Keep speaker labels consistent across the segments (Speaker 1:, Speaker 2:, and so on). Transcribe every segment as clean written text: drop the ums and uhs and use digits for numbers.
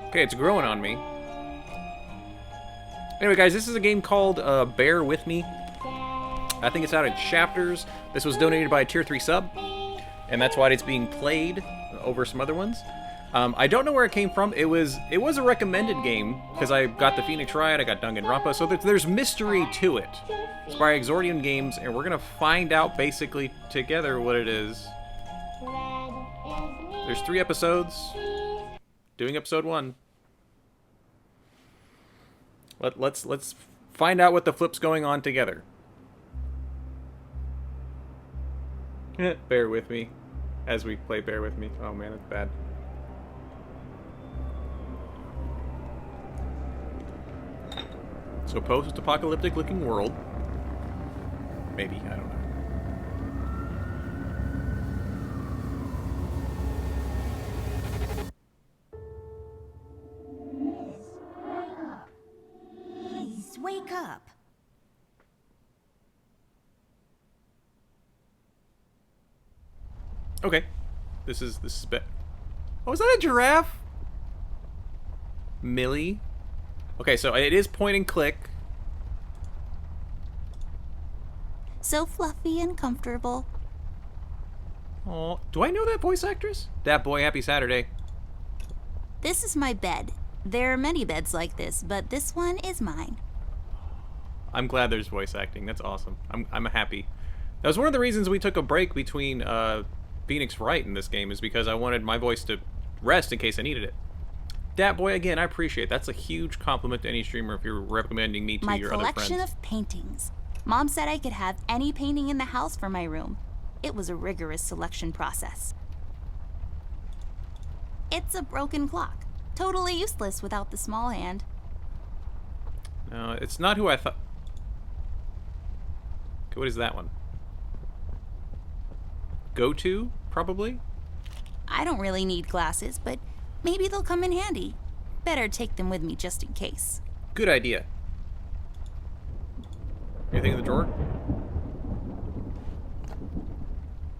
Speaker 1: Okay, it's growing on me. Anyway, guys, this is a game called Bear With Me. I think it's out in chapters. This was donated by a Tier 3 sub, and that's why it's being played over some other ones. I don't know where it came from. It was a recommended game, because I got the Phoenix Riot, I got Danganronpa, so there's mystery to it. It's by Exordium Games, and we're going to find out basically together what it is. There's 3 episodes. Doing episode 1. Let's find out what the flip's going on together. Bear with me as we play Bear With Me. Oh man, it's bad. So post-apocalyptic looking world. Maybe, I don't know.
Speaker 2: Please wake up.
Speaker 1: Okay. This is Oh, is that a giraffe? Millie? Okay, so it is point and click.
Speaker 2: So fluffy and comfortable.
Speaker 1: Oh, do I know that voice actress? Dat boy, happy Saturday.
Speaker 2: This is my bed. There are many beds like this, but this one is mine.
Speaker 1: I'm glad there's voice acting. That's awesome. I'm happy. That was one of the reasons we took a break between Phoenix Wright in this game, is because I wanted my voice to rest in case I needed it. Dat boy, again, I appreciate it. That's a huge compliment to any streamer if you're recommending me to your other friends.
Speaker 2: My collection of paintings. Mom said I could have any painting in the house for my room. It was a rigorous selection process. It's a broken clock. Totally useless without the small hand.
Speaker 1: No, it's not who I thought. Okay, what is that one? Go to, probably?
Speaker 2: I don't really need glasses, but maybe they'll come in handy. Better take them with me just in case.
Speaker 1: Good idea. Anything in the drawer?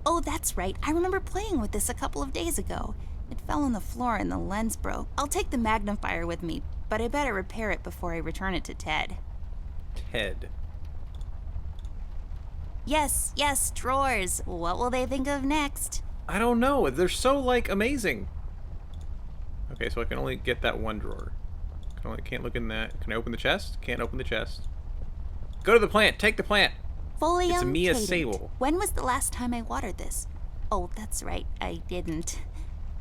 Speaker 2: Oh, that's right. I remember playing with this a couple of days ago. It fell on the floor and the lens broke. I'll take the magnifier with me, but I better repair it before I return it to Ted.
Speaker 1: Ted.
Speaker 2: Yes, drawers. What will they think of next?
Speaker 1: I don't know. They're so, like, amazing. Okay, so I can only get that one drawer. Can't look in that. Can I open the chest? Can't open the chest. Go to the plant. Take the plant.
Speaker 2: Folium
Speaker 1: It's Mia
Speaker 2: cadent.
Speaker 1: Sable.
Speaker 2: When was the last time I watered this? Oh, that's right. I didn't.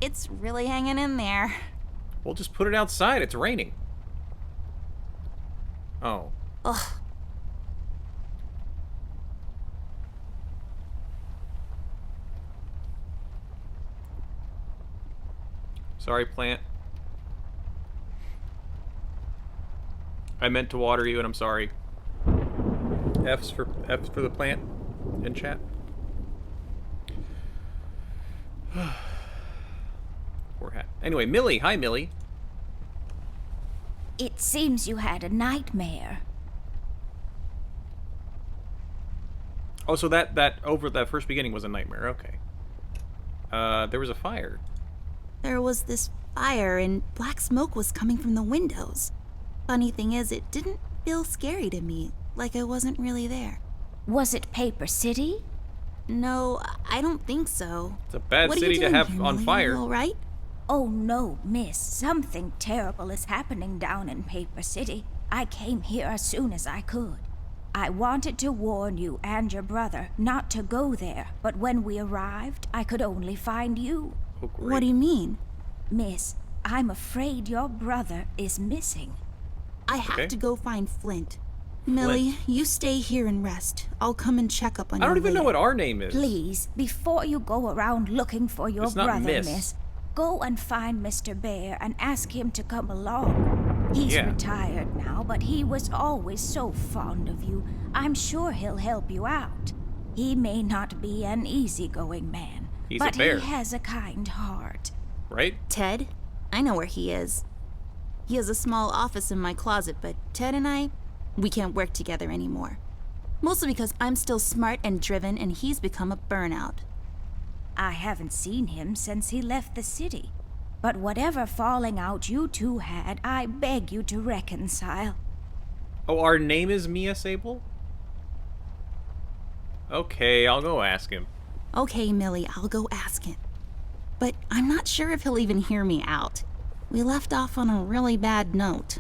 Speaker 2: It's really hanging in there.
Speaker 1: We'll just put it outside. It's raining. Oh.
Speaker 2: Ugh.
Speaker 1: Sorry, plant. I meant to water you, and I'm sorry. F's for the plant in chat. Poor hat. Anyway, Millie. Hi, Millie.
Speaker 3: It seems you had a nightmare.
Speaker 1: Oh, so that first beginning was a nightmare. Okay. There was a fire.
Speaker 2: There was this fire and black smoke was coming from the windows. Funny thing is, it didn't feel scary to me, like I wasn't really there.
Speaker 3: Was it Paper City?
Speaker 2: No, I don't think so.
Speaker 1: It's a bad
Speaker 2: What are
Speaker 1: city
Speaker 2: you
Speaker 1: to
Speaker 2: doing
Speaker 1: have
Speaker 2: here,
Speaker 1: on
Speaker 2: Millie?
Speaker 1: fire.
Speaker 2: Are you all right?
Speaker 3: Oh no, miss. Something terrible is happening down in Paper City. I came here as soon as I could. I wanted to warn you and your brother not to go there, but when we arrived, I could only find you.
Speaker 1: Oh, great.
Speaker 2: What do you mean?
Speaker 3: Miss, I'm afraid your brother is missing.
Speaker 2: I have
Speaker 1: Okay.
Speaker 2: to go find Flint. Millie, you stay here and rest. I'll come and check up on you
Speaker 1: I don't even know
Speaker 2: later.
Speaker 1: what our name is.
Speaker 3: Please, before you go around looking for your
Speaker 1: It's not
Speaker 3: brother,
Speaker 1: Miss.
Speaker 3: go and find Mr. Bear and ask him to come along. He's
Speaker 1: Yeah.
Speaker 3: retired now, but he was always so fond of you. I'm sure he'll help you out. He may not be an easygoing man,
Speaker 1: He's a
Speaker 3: but
Speaker 1: bear.
Speaker 3: he has a kind heart.
Speaker 1: Right?
Speaker 2: Ted? I know where he is. He has a small office in my closet, but Ted and we can't work together anymore. Mostly because I'm still smart and driven and he's become a burnout.
Speaker 3: I haven't seen him since he left the city. But whatever falling out you two had, I beg you to reconcile.
Speaker 1: Oh, our name is Mia Sable? Okay, I'll go ask him.
Speaker 2: Okay, Millie, I'll go ask him. But I'm not sure if he'll even hear me out. We left off on a really bad note.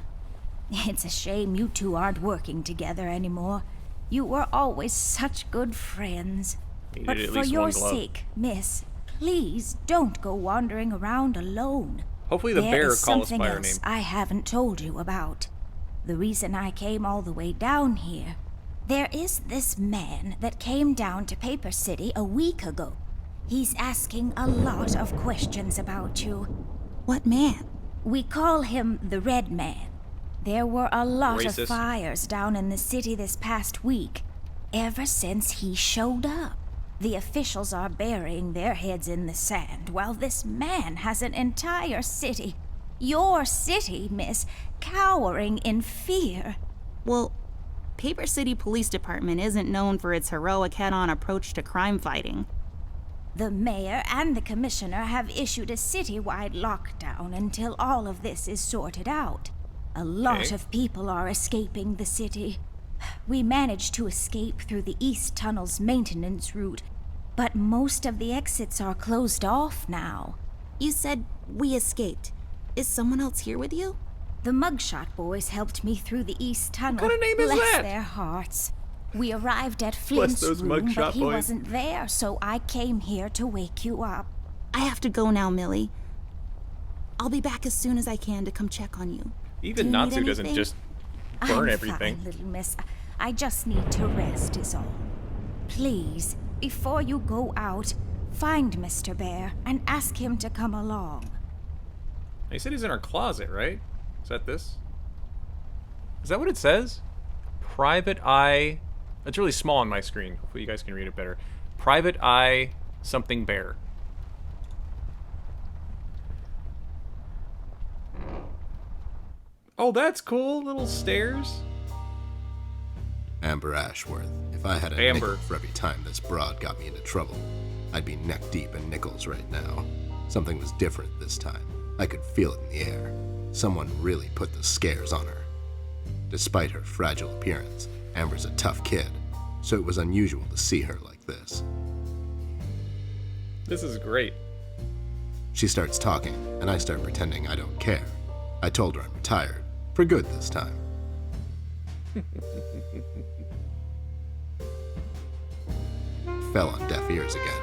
Speaker 3: It's a shame you two aren't working together anymore. You were always such good friends. But
Speaker 1: Needed at
Speaker 3: for
Speaker 1: least
Speaker 3: your
Speaker 1: one glove.
Speaker 3: sake, miss, please don't go wandering around alone.
Speaker 1: Hopefully the
Speaker 3: There
Speaker 1: bear
Speaker 3: is
Speaker 1: calls us
Speaker 3: something
Speaker 1: by our
Speaker 3: else
Speaker 1: name.
Speaker 3: I haven't told you about. The reason I came all the way down here. There is this man that came down to Paper City a week ago. He's asking a lot of questions about you.
Speaker 2: What man?
Speaker 3: We call him the Red Man. There were a lot
Speaker 1: Racist.
Speaker 3: of fires down in the city this past week. Ever since he showed up, the officials are burying their heads in the sand while this man has an entire city, your city, miss, cowering in fear.
Speaker 2: Well, Paper City Police Department isn't known for its heroic head-on approach to crime fighting.
Speaker 3: The mayor and the commissioner have issued a citywide lockdown until all of this is sorted out. A lot
Speaker 1: Okay.
Speaker 3: of people are escaping the city. We managed to escape through the East Tunnel's maintenance route, but most of the exits are closed off now.
Speaker 2: You said we escaped. Is someone else here with you?
Speaker 3: The Mugshot boys helped me through the East Tunnel.
Speaker 1: kind of name is
Speaker 3: Bless
Speaker 1: that?
Speaker 3: their hearts. We arrived at
Speaker 1: Bless
Speaker 3: Flint's
Speaker 1: those
Speaker 3: room,
Speaker 1: Mugshot
Speaker 3: but he
Speaker 1: boys.
Speaker 3: wasn't there, so I came here to wake you up.
Speaker 2: I have to go now, Millie. I'll be back as soon as I can to come check on you.
Speaker 1: Even
Speaker 2: Do you need
Speaker 1: Natsu doesn't
Speaker 2: anything?
Speaker 1: just burn
Speaker 3: I'm
Speaker 1: everything.
Speaker 3: fine, little miss. I just need to rest is all. Please, before you go out, find Mr. Bear and ask him to come along.
Speaker 1: He said he's in our closet, right? Is that this? Is that what it says? Private Eye. It's really small on my screen. Hopefully you guys can read it better. Private Eye something bear. Oh, that's cool. Little stairs.
Speaker 4: Amber Ashworth. If I had a
Speaker 1: Amber.
Speaker 4: nickel for every time this broad got me into trouble, I'd be neck deep in nickels right now. Something was different this time. I could feel it in the air. Someone really put the scares on her. Despite her fragile appearance, Amber's a tough kid, so it was unusual to see her like this.
Speaker 1: This is great.
Speaker 4: She starts talking, and I start pretending I don't care. I told her I'm retired, for good this time. Fell on deaf ears again.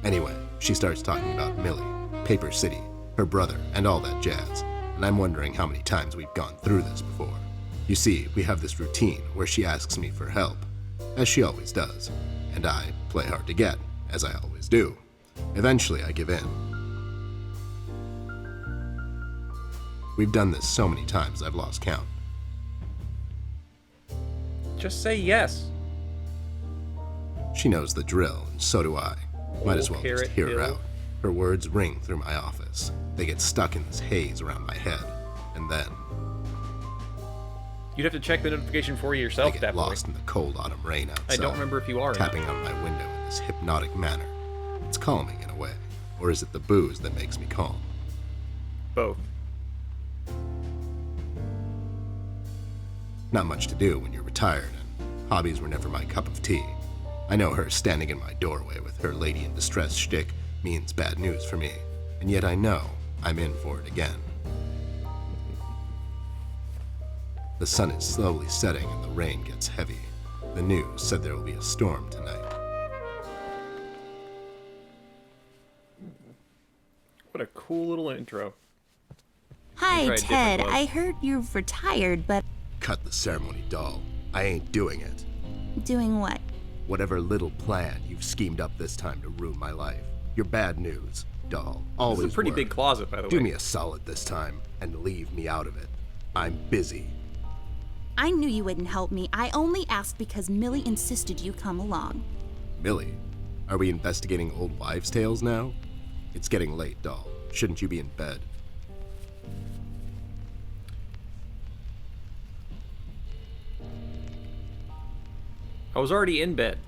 Speaker 4: Anyway, she starts talking about Millie, Paper City, her brother, and all that jazz, and I'm wondering how many times we've gone through this before. You see, we have this routine where she asks me for help, as she always does, and I play hard to get, as I always do. Eventually, I give in. We've done this so many times I've lost count.
Speaker 1: Just say yes.
Speaker 4: She knows the drill, and so do I. Might as well just
Speaker 1: Carrot
Speaker 4: hear her
Speaker 1: Hill.
Speaker 4: out. Her words ring through my office. They get stuck in this haze around my head, and then
Speaker 1: You'd have to check the notification for
Speaker 4: I
Speaker 1: yourself,
Speaker 4: get
Speaker 1: that boy.
Speaker 4: lost in the cold autumn rain outside.
Speaker 1: I don't remember if you are or
Speaker 4: tapping
Speaker 1: not.
Speaker 4: on my window in this hypnotic manner. It's calming in a way, or is it the booze that makes me calm?
Speaker 1: Both.
Speaker 4: Not much to do when you're retired, and hobbies were never my cup of tea. I know her standing in my doorway with her lady in distress shtick means bad news for me, and yet I know I'm in for it again. The sun is slowly setting and the rain gets heavy. The news said there will be a storm tonight.
Speaker 1: What a cool little intro.
Speaker 2: Hi,
Speaker 1: Try a different
Speaker 2: Ted.
Speaker 1: glove.
Speaker 2: I heard you've retired, but
Speaker 4: Cut the ceremony, doll. I ain't doing it.
Speaker 2: doing what?
Speaker 4: Whatever little plan you've schemed up this time to ruin my life. You're bad news, doll. Always
Speaker 1: This is a pretty
Speaker 4: were.
Speaker 1: big closet, by the way.
Speaker 4: Do me a solid this time and leave me out of it. I'm busy.
Speaker 2: I knew you wouldn't help me. I only asked because Millie insisted you come along.
Speaker 4: Millie, are we investigating old wives' tales now? It's getting late, doll. Shouldn't you be in bed?
Speaker 1: I was already in bed.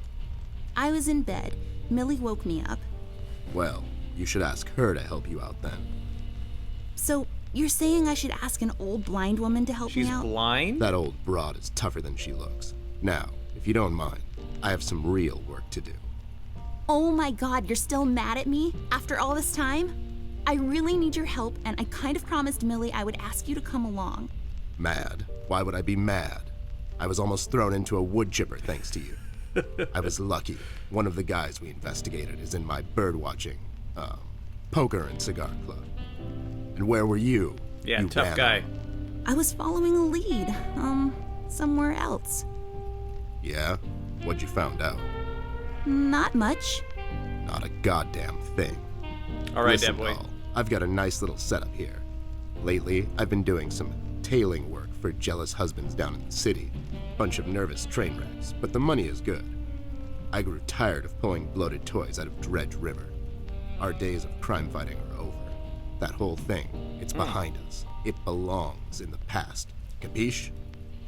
Speaker 2: I was in bed. Millie woke me up.
Speaker 4: Well, you should ask her to help you out then.
Speaker 2: So, you're saying I should ask an old blind woman to help
Speaker 1: She's
Speaker 2: me out?
Speaker 1: blind?
Speaker 4: That old broad is tougher than she looks. Now, if you don't mind, I have some real work to do.
Speaker 2: Oh my god, you're still mad at me? After all this time? I really need your help, and I kind of promised Millie I would ask you to come along.
Speaker 4: Mad? Why would I be mad? I was almost thrown into a wood chipper thanks to you. I was lucky. One of the guys we investigated is in my birdwatching, poker and cigar club. And where were you?
Speaker 1: Yeah,
Speaker 4: you
Speaker 1: tough guy.
Speaker 4: rando?
Speaker 2: I was following a lead, somewhere else.
Speaker 4: Yeah? What'd you found out?
Speaker 2: Not much.
Speaker 4: Not a goddamn thing.
Speaker 1: All right,
Speaker 4: Listen,
Speaker 1: Dad boy.
Speaker 4: doll, I've got a nice little setup here. Lately, I've been doing some tailing work for jealous husbands down in the city. Bunch of nervous train wrecks, but the money is good. I grew tired of pulling bloated toys out of Dredge River. Our days of crime fighting are over. That whole thing, it's behind us. It belongs in the past. Capiche?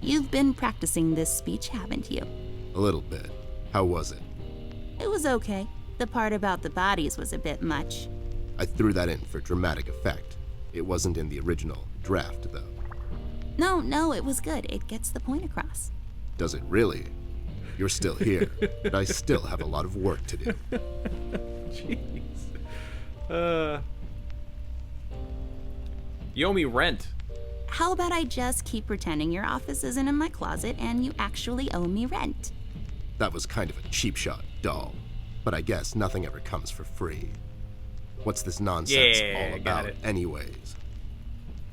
Speaker 2: You've been practicing this speech, haven't you?
Speaker 4: A little bit. How was it?
Speaker 2: It was okay. The part about the bodies was a bit much.
Speaker 4: I threw that in for dramatic effect. It wasn't in the original draft, though.
Speaker 2: No, it was good. It gets the point across.
Speaker 4: Does it really? You're still here, but I still have a lot of work to do.
Speaker 1: Jeez. You owe me rent.
Speaker 2: How about I just keep pretending your office isn't in my closet and you actually owe me rent?
Speaker 4: That was kind of a cheap shot, doll. But I guess nothing ever comes for free. What's this nonsense
Speaker 1: Yeah,
Speaker 4: all
Speaker 1: got
Speaker 4: about,
Speaker 1: it.
Speaker 4: anyways?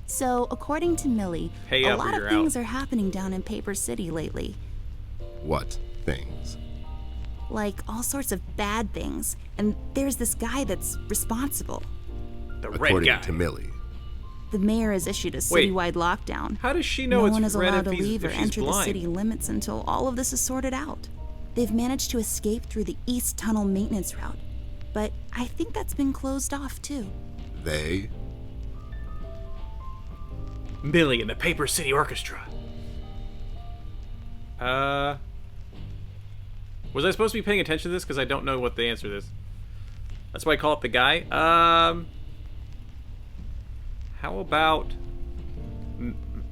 Speaker 2: So, according to Millie,
Speaker 1: Pay
Speaker 2: a
Speaker 1: up or
Speaker 2: lot of
Speaker 1: you're
Speaker 2: things
Speaker 1: out.
Speaker 2: are happening down in Paper City lately.
Speaker 4: What things?
Speaker 2: Like all sorts of bad things. And there's this guy that's responsible.
Speaker 1: The red
Speaker 4: According
Speaker 1: guy.
Speaker 4: to Millie.
Speaker 2: The mayor has issued a
Speaker 1: Wait.
Speaker 2: citywide lockdown.
Speaker 1: How does she know
Speaker 2: No
Speaker 1: it's
Speaker 2: one is
Speaker 1: red
Speaker 2: allowed
Speaker 1: if,
Speaker 2: to
Speaker 1: he's,
Speaker 2: leave or
Speaker 1: if she's
Speaker 2: enter the
Speaker 1: blind?
Speaker 2: city limits until all of this is sorted out. They've managed to escape through the East Tunnel maintenance route, but I think that's been closed off too.
Speaker 4: They?
Speaker 1: Millie and the Paper City Orchestra. Was I supposed to be paying attention to this? Because I don't know what the answer is. That's why I call it the guy. How about...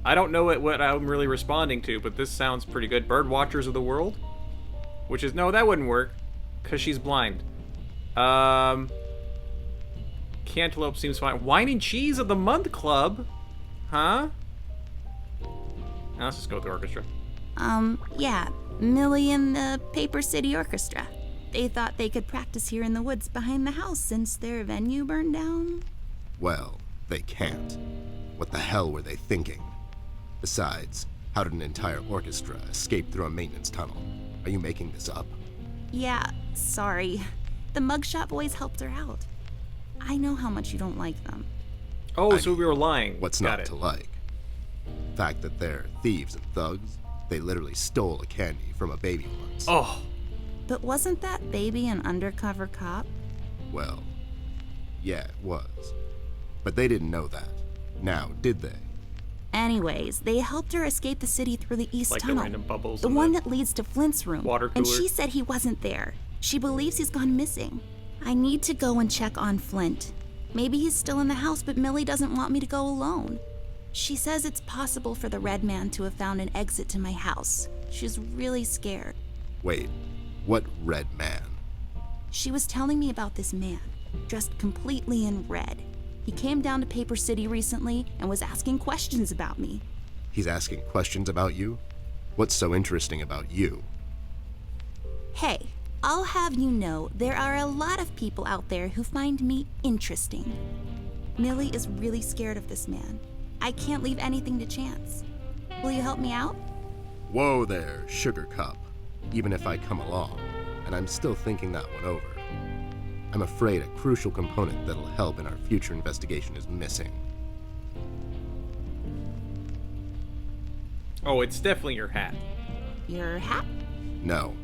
Speaker 1: I don't know what I'm really responding to, but this sounds pretty good. Bird Watchers of the World? Which is... No, that wouldn't work. Because she's blind. Cantaloupe seems fine. Wine and Cheese of the Month Club? Huh? Now let's just go with the orchestra.
Speaker 2: Yeah, Millie and the Paper City Orchestra. They thought they could practice here in the woods behind the house since their venue burned down.
Speaker 4: Well, they can't. What the hell were they thinking? Besides, how did an entire orchestra escape through a maintenance tunnel? Are you making this up?
Speaker 2: Yeah, sorry. The mugshot boys helped her out. I know how much you don't like them.
Speaker 1: Oh, so we were lying.
Speaker 4: What's
Speaker 1: Got
Speaker 4: not
Speaker 1: it.
Speaker 4: to like? The fact that they're thieves and thugs? They literally stole a candy from a baby once.
Speaker 1: Oh,
Speaker 2: But wasn't that baby an undercover cop?
Speaker 4: Well, yeah, it was. But they didn't know that. Now, did they?
Speaker 2: Anyways, they helped her escape the city through the East
Speaker 1: like the
Speaker 2: Tunnel.
Speaker 1: random bubbles.
Speaker 2: The
Speaker 1: in
Speaker 2: one that leads to Flint's room.
Speaker 1: Water
Speaker 2: And
Speaker 1: cooler.
Speaker 2: she said he wasn't there. She believes he's gone missing. I need to go and check on Flint. Maybe he's still in the house, but Millie doesn't want me to go alone. She says it's possible for the Red Man to have found an exit to my house. She's really scared.
Speaker 4: Wait, what red man?
Speaker 2: She was telling me about this man, dressed completely in red. He came down to Paper City recently and was asking questions about me.
Speaker 4: He's asking questions about you? What's so interesting about you?
Speaker 2: Hey, I'll have you know there are a lot of people out there who find me interesting. Millie is really scared of this man. I can't leave anything to chance. Will you help me out?
Speaker 4: Whoa there, Sugar Cup. Even if I come along, and I'm still thinking that one over. I'm afraid a crucial component that'll help in our future investigation is missing.
Speaker 1: Oh, it's definitely your hat.
Speaker 2: Your hat?
Speaker 4: No,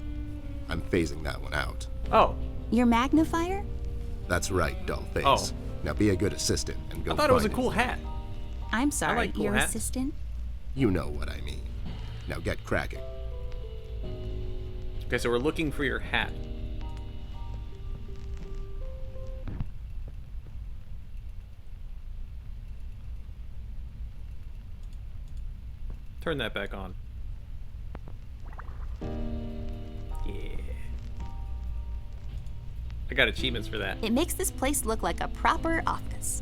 Speaker 4: I'm phasing that one out.
Speaker 1: Oh,
Speaker 2: Your magnifier?
Speaker 4: That's right, Dollface.
Speaker 1: Oh.
Speaker 4: Now be a good assistant and go
Speaker 1: I thought it was a
Speaker 4: find
Speaker 1: cool hat.
Speaker 2: I'm sorry,
Speaker 1: like cool
Speaker 2: your
Speaker 1: hats.
Speaker 2: assistant?
Speaker 4: You know what I mean. Now get cracking.
Speaker 1: Okay, so we're looking for your hat. turn that back on. Yeah. I got achievements for that.
Speaker 2: It makes this place look like a proper office.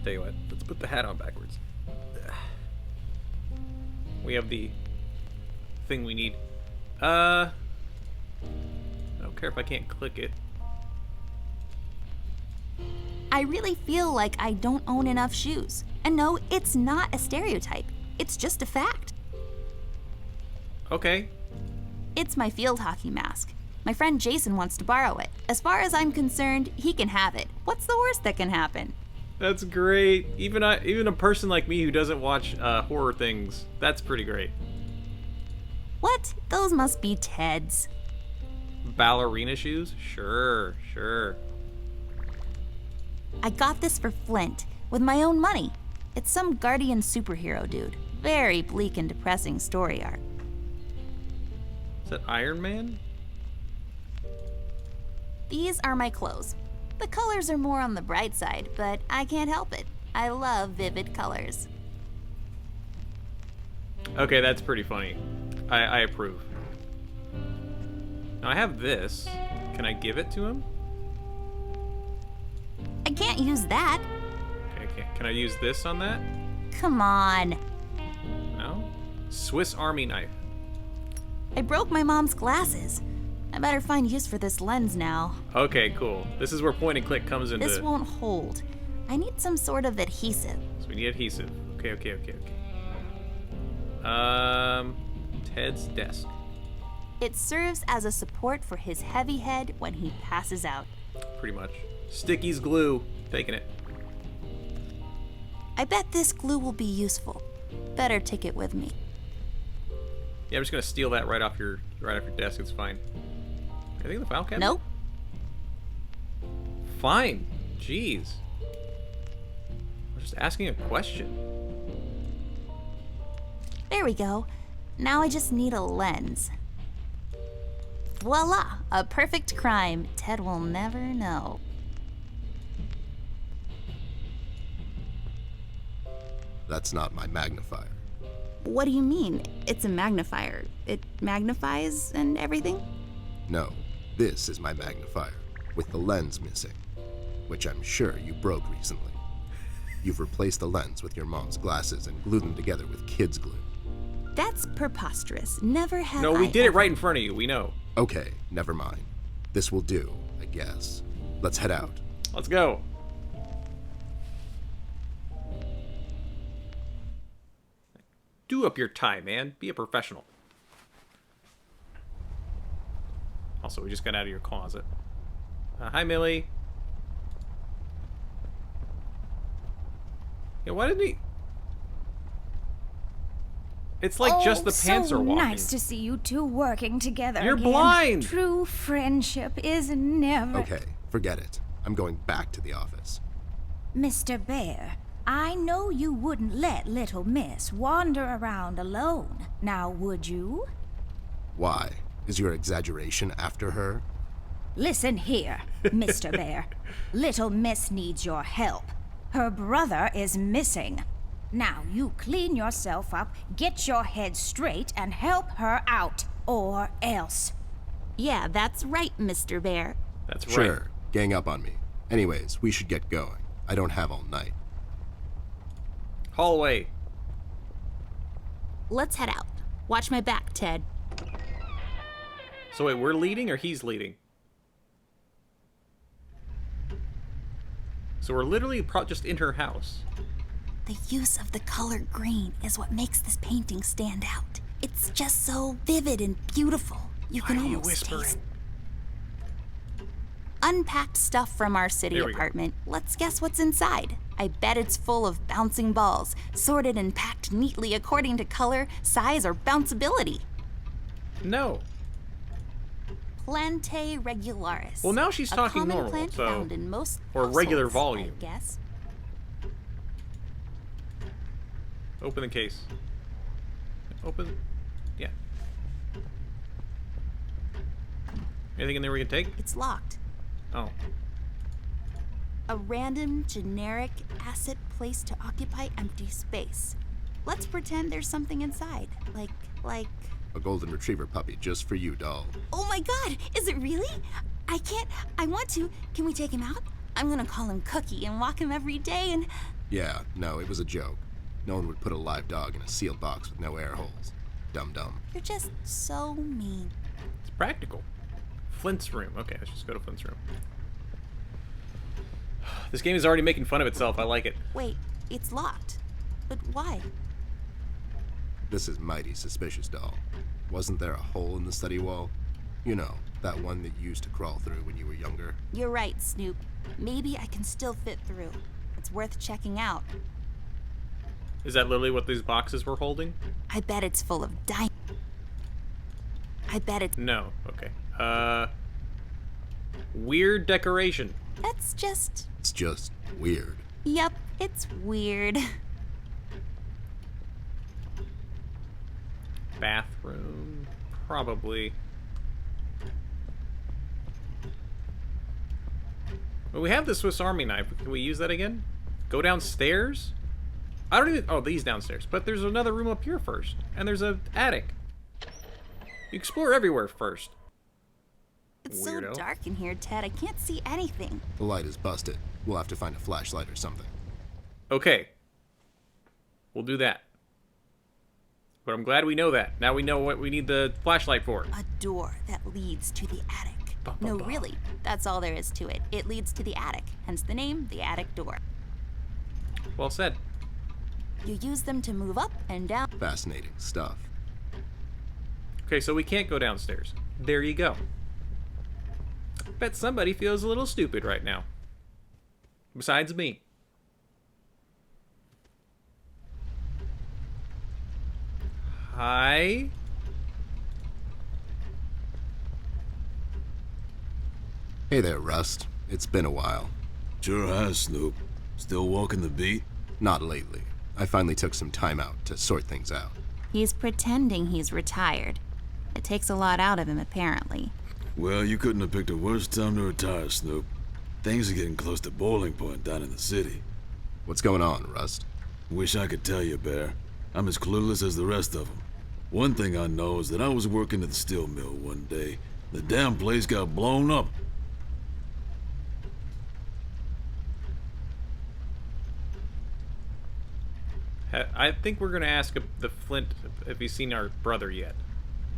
Speaker 1: Tell you what, let's put the hat on backwards. We have the thing we need. I don't care if I can't click it.
Speaker 2: I really feel like I don't own enough shoes. And no, it's not a stereotype. It's just a fact.
Speaker 1: Okay.
Speaker 2: It's my field hockey mask. My friend Jason wants to borrow it. As far as I'm concerned, he can have it. What's the worst that can happen?
Speaker 1: That's great. Even a person like me who doesn't watch horror things, that's pretty great.
Speaker 2: What? Those must be Ted's.
Speaker 1: Ballerina shoes? Sure, sure.
Speaker 2: I got this for Flint, with my own money. It's some guardian superhero dude. Very bleak and depressing story arc.
Speaker 1: Is that Iron Man?
Speaker 2: These are my clothes. The colors are more on the bright side, but I can't help it. I love vivid colors.
Speaker 1: Okay, that's pretty funny. I approve. Now I have this. Can I give it to him?
Speaker 2: I can't use that.
Speaker 1: Okay, can I use this on that?
Speaker 2: Come on.
Speaker 1: No? Swiss Army knife.
Speaker 2: I broke my mom's glasses. I better find use for this lens now.
Speaker 1: Okay, cool. This is where point and click comes into...
Speaker 2: This won't hold. I need some sort of adhesive.
Speaker 1: So we need adhesive. Okay. Ted's desk.
Speaker 2: It serves as a support for his heavy head when he passes out.
Speaker 1: Pretty much. Sticky's glue. Taking it.
Speaker 2: I bet this glue will be useful. Better take it with me.
Speaker 1: Yeah, I'm just gonna steal that right off your desk. It's fine. I think the file cabinet.
Speaker 2: Nope.
Speaker 1: Fine. Jeez. I'm just asking a question.
Speaker 2: There we go. Now I just need a lens. Voila! A perfect crime. Ted will never know.
Speaker 4: That's not my magnifier.
Speaker 2: What do you mean? It's a magnifier. It magnifies and everything?
Speaker 4: No, this is my magnifier, with the lens missing, which I'm sure you broke recently. You've replaced the lens with your mom's glasses and glued them together with kids' glue.
Speaker 2: That's preposterous. Never have
Speaker 1: No,
Speaker 2: I
Speaker 1: we did it
Speaker 2: ever-
Speaker 1: right in front of you. We know.
Speaker 4: Okay, never mind. This will do, I guess. Let's head out.
Speaker 1: Let's go. Do up your tie, man. Be a professional. Also, we just got out of your closet. Hi, Millie. Yeah, why didn't he... It's like just the pants
Speaker 3: so
Speaker 1: are walking.
Speaker 3: Nice to see you two working together
Speaker 1: You're
Speaker 3: again.
Speaker 1: blind.
Speaker 3: True friendship is never...
Speaker 4: Okay, forget it. I'm going back to the office.
Speaker 3: Mr. Bear, I know you wouldn't let little Miss wander around alone. Now, would you?
Speaker 4: Why? Is your exaggeration after her?
Speaker 3: Listen here, Mr. Bear. Little Miss needs your help. Her brother is missing. Now you clean yourself up, get your head straight, and help her out, or else.
Speaker 2: Yeah, that's right, Mr. Bear.
Speaker 1: That's right.
Speaker 4: Sure, gang up on me. Anyways, we should get going. I don't have all night.
Speaker 1: Hallway.
Speaker 2: Let's head out. Watch my back, Ted.
Speaker 1: So wait, we're leading or he's leading? So we're literally just in her house.
Speaker 2: The use of the color green is what makes this painting stand out. It's just so vivid and beautiful. You can
Speaker 1: Why are you
Speaker 2: almost
Speaker 1: whispering?
Speaker 2: taste unpacked stuff from our city
Speaker 1: There we go.
Speaker 2: apartment. Let's guess what's inside. I bet it's full of bouncing balls, sorted and packed neatly according to color, size, or bounceability.
Speaker 1: No.
Speaker 2: Plantae regularis.
Speaker 1: Well, now she's
Speaker 2: a
Speaker 1: talking
Speaker 2: common
Speaker 1: normal,
Speaker 2: plant
Speaker 1: so-
Speaker 2: found in most
Speaker 1: or regular
Speaker 2: households,
Speaker 1: volume.
Speaker 2: I guess.
Speaker 1: Open the case. Open. Yeah. Anything in there we can take?
Speaker 2: It's locked.
Speaker 1: Oh.
Speaker 2: A random, generic asset placed to occupy empty space. Let's pretend there's something inside. Like...
Speaker 4: A golden retriever puppy just for you, doll.
Speaker 2: Oh my god, is it really? I want to. Can we take him out? I'm gonna call him Cookie and walk him every day and...
Speaker 4: Yeah, no, it was a joke. No one would put a live dog in a sealed box with no air holes. Dum-dum.
Speaker 2: You're just so mean.
Speaker 1: It's practical. Flint's room. Okay, let's just go to Flint's room. This game is already making fun of itself. I like it.
Speaker 2: Wait, it's locked. But why?
Speaker 4: This is mighty suspicious, doll. Wasn't there a hole in the study wall? You know, that one that you used to crawl through when you were younger.
Speaker 2: You're right, Snoop. Maybe I can still fit through. It's worth checking out.
Speaker 1: Is that literally what these boxes were holding?
Speaker 2: I bet it's full of diamonds. I bet it's...
Speaker 1: No. Okay. Weird decoration.
Speaker 2: That's just...
Speaker 4: It's just weird.
Speaker 2: Yep, it's weird.
Speaker 1: Bathroom. Probably. Well, we have the Swiss Army knife. Can we use that again? Go downstairs? I don't even... Oh, these downstairs. But there's another room up here first. And there's an attic. You explore everywhere first.
Speaker 2: It's
Speaker 1: Weirdo.
Speaker 2: so dark in here, Ted. I can't see anything.
Speaker 4: The light is busted. We'll have to find a flashlight or something.
Speaker 1: Okay. We'll do that. But I'm glad we know that. Now we know what we need the flashlight for.
Speaker 2: A door that leads to the attic.
Speaker 1: Bum, bum,
Speaker 2: No,
Speaker 1: bum.
Speaker 2: really. That's all there is to it. It leads to the attic. Hence the name, the attic door.
Speaker 1: Well said.
Speaker 2: You use them to move up and down.
Speaker 4: Fascinating stuff.
Speaker 1: Okay, so we can't go downstairs. There you go. Bet somebody feels a little stupid right now. Besides me. Hi.
Speaker 4: Hey there, Rust. It's been a while.
Speaker 5: Sure has, Snoop. Still walking the beat?
Speaker 4: Not lately. I finally took some time out to sort things out.
Speaker 2: He's pretending he's retired. It takes a lot out of him, apparently.
Speaker 5: Well, you couldn't have picked a worse time to retire, Snoop. Things are getting close to boiling point down in the city.
Speaker 4: What's going on, Rust?
Speaker 5: Wish I could tell you, Bear. I'm as clueless as the rest of them. One thing I know is that I was working at the steel mill one day. The damn place got blown up.
Speaker 1: I think we're gonna ask the Flint if he's seen our brother yet.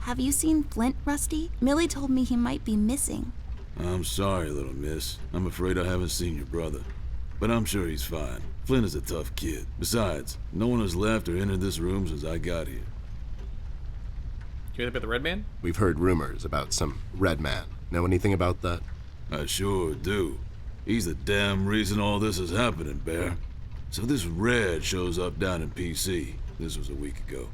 Speaker 2: Have you seen Flint, Rusty? Millie told me he might be missing.
Speaker 5: I'm sorry, little miss. I'm afraid I haven't seen your brother. But I'm sure he's fine. Flint is a tough kid. Besides, no one has left or entered this room since I got here.
Speaker 1: Do you know about the Red Man?
Speaker 4: We've heard rumors about some red man. Know anything about that?
Speaker 5: I sure do. He's the damn reason all this is happening, Bear. So this Red shows up down in PC. This was a week ago.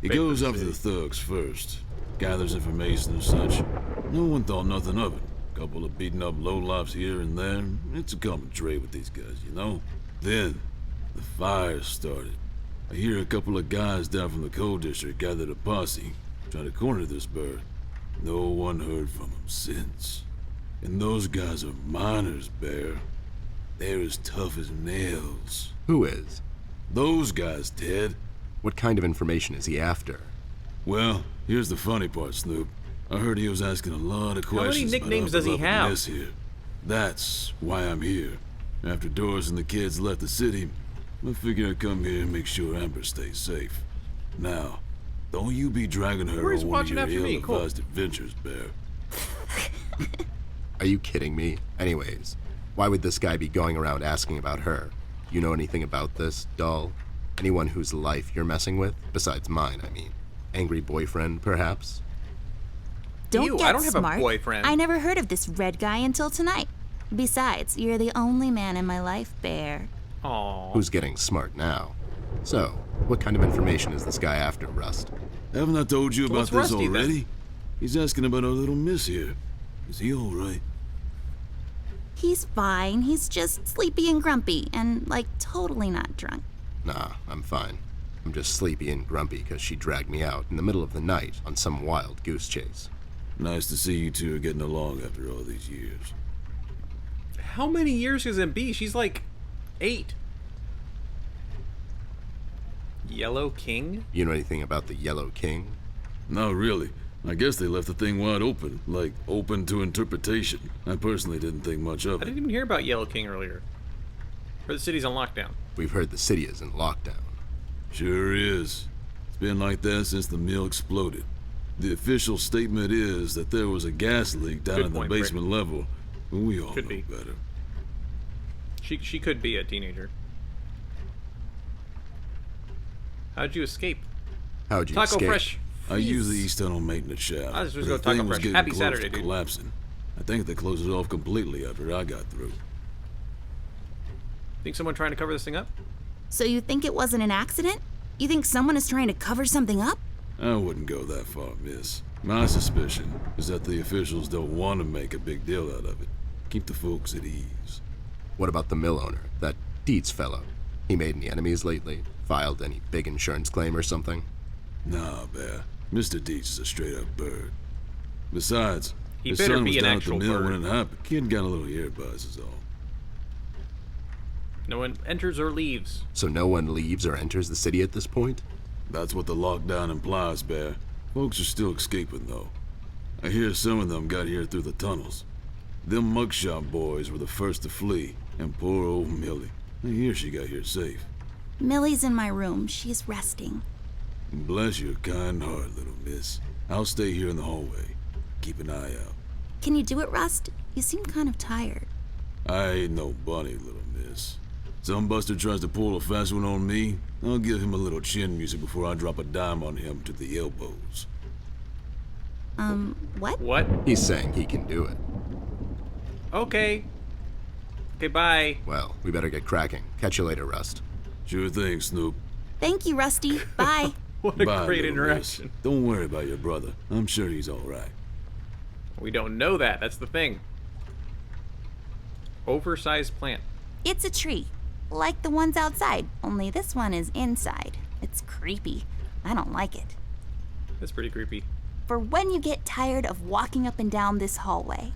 Speaker 5: He
Speaker 1: Paper
Speaker 5: goes after
Speaker 1: City.
Speaker 5: the thugs first. Gathers information and such. No one thought nothing of it. Couple of beaten up lowlifes here and there. It's a common trait with these guys, you know? Then, the fire started. I hear a couple of guys down from the coal district gathered a posse, trying to corner this bird. No one heard from him since. And those guys are miners, Bear. They're as tough as nails.
Speaker 4: Who is?
Speaker 5: Those guys, Ted.
Speaker 4: What kind of information is he after?
Speaker 5: Well, here's the funny part, Snoop. I heard he was asking a lot of
Speaker 1: How many
Speaker 5: questions.
Speaker 1: nicknames
Speaker 5: about
Speaker 1: does he
Speaker 5: Upper
Speaker 1: have?
Speaker 5: Miss here. That's why I'm here. After Doris and the kids left the city, I figured I'd come here and make sure Amber stays safe. Now, don't you be dragging her
Speaker 1: Where's
Speaker 5: on one of
Speaker 1: watching
Speaker 5: your
Speaker 1: after me? Cool.
Speaker 5: ill-advised adventures, Bear.
Speaker 4: Are you kidding me? Anyways, why would this guy be going around asking about her? You know anything about this, doll? Anyone whose life you're messing with? Besides mine, I mean. Angry boyfriend, perhaps?
Speaker 2: Don't
Speaker 1: Ew,
Speaker 2: get
Speaker 1: I don't have a
Speaker 2: smart.
Speaker 1: boyfriend.
Speaker 2: I never heard of this red guy until tonight. Besides, you're the only man in my life, Bear.
Speaker 1: Aww.
Speaker 4: Who's getting smart now? So, what kind of information is this guy after, Rust?
Speaker 5: Haven't I told you
Speaker 1: Well,
Speaker 5: about
Speaker 1: it's
Speaker 5: this
Speaker 1: Rusty, then.
Speaker 5: already? He's asking about our little miss here. Is he alright?
Speaker 2: He's fine. He's just sleepy and grumpy and, like, totally not drunk.
Speaker 4: Nah, I'm fine. I'm just sleepy and grumpy because she dragged me out in the middle of the night on some wild goose chase.
Speaker 5: Nice to see you two are getting along after all these years.
Speaker 1: How many years has it be? She's like 8. Yellow King?
Speaker 4: You know anything about the Yellow King?
Speaker 5: Not really. I guess they left the thing wide open, like open to interpretation. I personally didn't think much of
Speaker 1: I
Speaker 5: it.
Speaker 1: didn't even hear about Yellow King earlier. Or the city's on lockdown.
Speaker 4: We've heard the city is in lockdown.
Speaker 5: Sure is. It's been like that since the mill exploded. The official statement is that there was a gas leak down
Speaker 1: Good
Speaker 5: in the
Speaker 1: point,
Speaker 5: basement level, but we all
Speaker 1: Could
Speaker 5: know
Speaker 1: be.
Speaker 5: better.
Speaker 1: She could be a teenager. How'd you escape?
Speaker 4: How'd you
Speaker 1: Taco
Speaker 4: escape?
Speaker 1: Fresh.
Speaker 5: I use the East Tunnel maintenance shaft.
Speaker 1: I was just
Speaker 5: but
Speaker 1: gonna
Speaker 5: the
Speaker 1: Taco
Speaker 5: thing was
Speaker 1: Fresh.
Speaker 5: getting
Speaker 1: Happy
Speaker 5: close
Speaker 1: Saturday,
Speaker 5: to
Speaker 1: dude.
Speaker 5: collapsing. I think they closed it off completely after I got through.
Speaker 1: Think someone trying to cover this thing up?
Speaker 2: So you think it wasn't an accident? You think someone is trying to cover something up?
Speaker 5: I wouldn't go that far, miss. My suspicion is that the officials don't want to make a big deal out of it. Keep the folks at ease.
Speaker 4: What about the mill owner, that Dietz fellow? He made any enemies lately? Filed any big insurance claim or something?
Speaker 5: Nah, Bear. Mr. Dietz is a straight-up bird. Besides,
Speaker 1: He
Speaker 5: his
Speaker 1: better
Speaker 5: son
Speaker 1: be
Speaker 5: was
Speaker 1: an
Speaker 5: down at the
Speaker 1: actual
Speaker 5: mill
Speaker 1: bird.
Speaker 5: when it happened. Kid got a little ear buzz is all.
Speaker 1: No one enters or leaves.
Speaker 4: So no one leaves or enters the city at this point?
Speaker 5: That's what the lockdown implies, Bear. Folks are still escaping, though. I hear some of them got here through the tunnels. Them mugshot boys were the first to flee, and poor old Millie. I hear she got here safe.
Speaker 2: Millie's in my room. She's resting.
Speaker 5: Bless your kind heart, little miss. I'll stay here in the hallway. Keep an eye out.
Speaker 2: Can you do it, Rust? You seem kind of tired.
Speaker 5: I ain't no bunny, little miss. Some buster tries to pull a fast one on me, I'll give him a little chin music before I drop a dime on him to the elbows.
Speaker 2: What?
Speaker 1: What?
Speaker 4: He's saying he can do it.
Speaker 1: Okay. Okay, bye.
Speaker 4: Well, we better get cracking. Catch you later, Rust.
Speaker 5: Sure thing, Snoop.
Speaker 2: Thank you, Rusty. Bye.
Speaker 1: What a
Speaker 5: Bye,
Speaker 1: great
Speaker 5: little
Speaker 1: interaction.
Speaker 5: miss. Don't worry about your brother. I'm sure he's all right.
Speaker 1: We don't know that. That's the thing. Oversized plant.
Speaker 2: It's a tree. Like the ones outside, only this one is inside. It's creepy. I don't like it.
Speaker 1: That's pretty creepy.
Speaker 2: For when you get tired of walking up and down this hallway.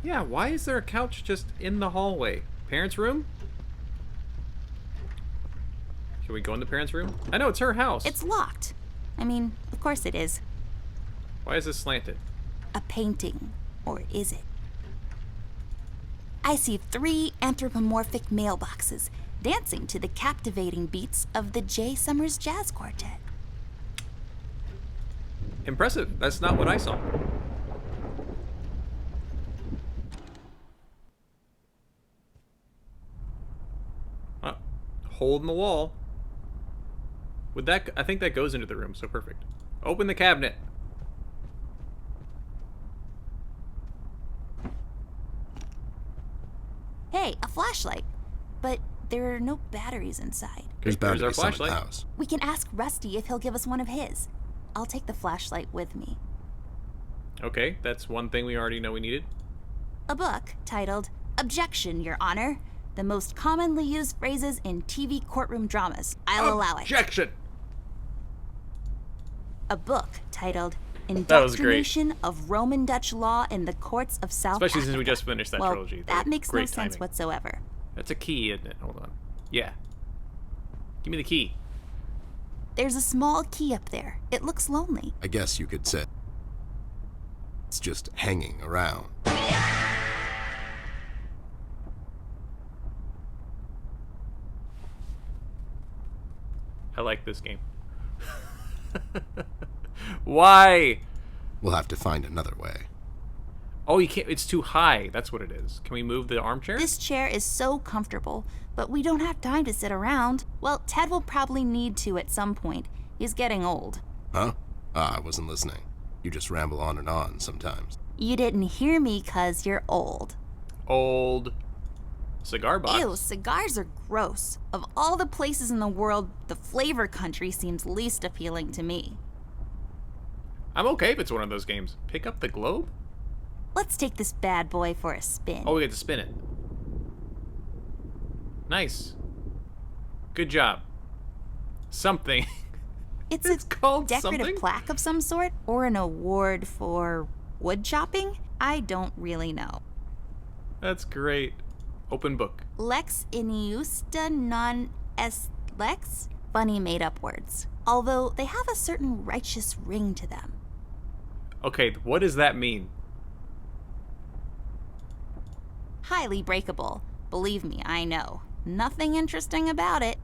Speaker 1: Yeah, why is there a couch just in the hallway? Parents' room? Should we go in the parents' room? I know, it's her house.
Speaker 2: It's locked. I mean, of course it is.
Speaker 1: Why is this slanted?
Speaker 2: A painting. Or is it? I see 3 anthropomorphic mailboxes dancing to the captivating beats of the J. Summers Jazz Quartet.
Speaker 1: Impressive. That's not what I saw. Hole in the wall. Would that? I think that goes into the room, so perfect. Open the cabinet.
Speaker 2: Hey, a flashlight. But there are no batteries inside.
Speaker 4: There's bound
Speaker 1: There's
Speaker 4: to
Speaker 1: our
Speaker 4: be some in the
Speaker 1: flashlight.
Speaker 4: house.
Speaker 2: We can ask Rusty if he'll give us one of his. I'll take the flashlight with me.
Speaker 1: Okay, that's one thing we already know we needed.
Speaker 2: A book titled Objection, Your Honor. The most commonly used phrases in TV courtroom dramas. I'll allow it.
Speaker 1: Objection!
Speaker 2: A book titled
Speaker 1: was great.
Speaker 2: Indoctrination of Roman Dutch Law in the Courts of South
Speaker 1: Especially since we
Speaker 2: Africa.
Speaker 1: just finished that
Speaker 2: well,
Speaker 1: trilogy.
Speaker 2: That makes no
Speaker 1: Great
Speaker 2: sense
Speaker 1: timing.
Speaker 2: whatsoever.
Speaker 1: That's a key, isn't it? Hold on. Yeah. Give me the key.
Speaker 2: There's a small key up there. It looks lonely.
Speaker 4: I guess you could say it's just hanging around.
Speaker 1: I like this game. Why?
Speaker 4: We'll have to find another way.
Speaker 1: Oh, you can't. It's too high. That's what it is. Can we move the armchair?
Speaker 2: This chair is so comfortable, but we don't have time to sit around. Well, Ted will probably need to at some point. He's getting old.
Speaker 4: Huh? Ah, I wasn't listening. You just ramble on and on sometimes.
Speaker 2: You didn't hear me 'cause you're old.
Speaker 1: Old cigar box.
Speaker 2: Ew, cigars are gross. Of all the places in the world, the flavor country seems least appealing to me.
Speaker 1: I'm okay if it's one of those games. Pick up the globe?
Speaker 2: Let's take this bad boy for a spin.
Speaker 1: Oh, we get to spin it. Nice. Good job. Something.
Speaker 2: It's
Speaker 1: It's
Speaker 2: a
Speaker 1: called
Speaker 2: decorative
Speaker 1: something?
Speaker 2: plaque of some sort, or an award for wood chopping? I don't really know.
Speaker 1: That's great. Open book.
Speaker 2: Lex iniusta non est Lex? Funny made-up words, although they have a certain righteous ring to them.
Speaker 1: Okay, what does that mean?
Speaker 2: Highly breakable. Believe me, I know. Nothing interesting about it.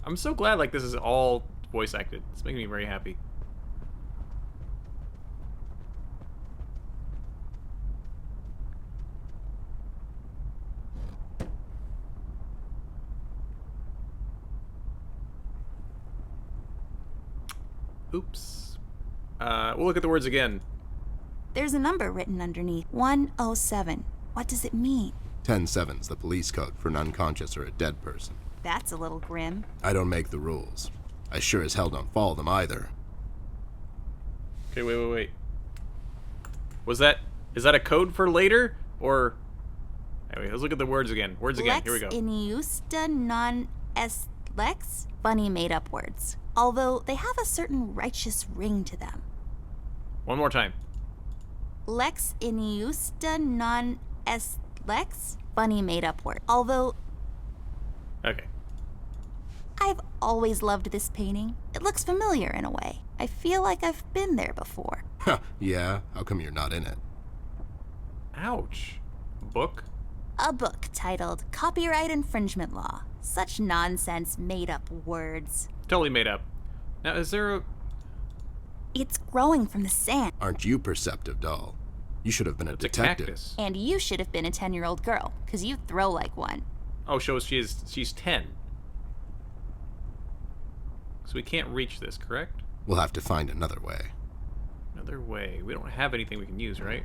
Speaker 1: I'm so glad like this is all voice acted. It's making me very happy. Oops. We'll look at the words again.
Speaker 2: There's a number written underneath. 107. What does it mean?
Speaker 4: 10-7's the police code for an unconscious or a dead person.
Speaker 2: That's a little grim.
Speaker 4: I don't make the rules. I sure as hell don't follow them either.
Speaker 1: Okay, wait. Is that a code for later? Or... Anyway, let's look at the words again. Words again. Here we go.
Speaker 2: Lex injusta non est lex? Funny made-up words, although they have a certain righteous ring to them.
Speaker 1: One more time.
Speaker 2: Lex injusta non est lex? Funny made-up word, although
Speaker 1: Okay.
Speaker 2: I've always loved this painting. It looks familiar in a way. I feel like I've been there before.
Speaker 4: Yeah? How come you're not in it?
Speaker 1: Ouch. Book?
Speaker 2: A book titled Copyright Infringement Law. Such nonsense made-up words.
Speaker 1: Totally made up. Now, is there a...
Speaker 2: It's growing from the sand.
Speaker 4: Aren't you perceptive, doll? You should have been a
Speaker 1: It's a
Speaker 4: detective.
Speaker 1: cactus.
Speaker 2: And you should have been a 10-year-old girl, because you throw like one.
Speaker 1: Oh, shows she's 10. So we can't reach this, correct?
Speaker 4: We'll have to find another way.
Speaker 1: Another way. We don't have anything we can use, right?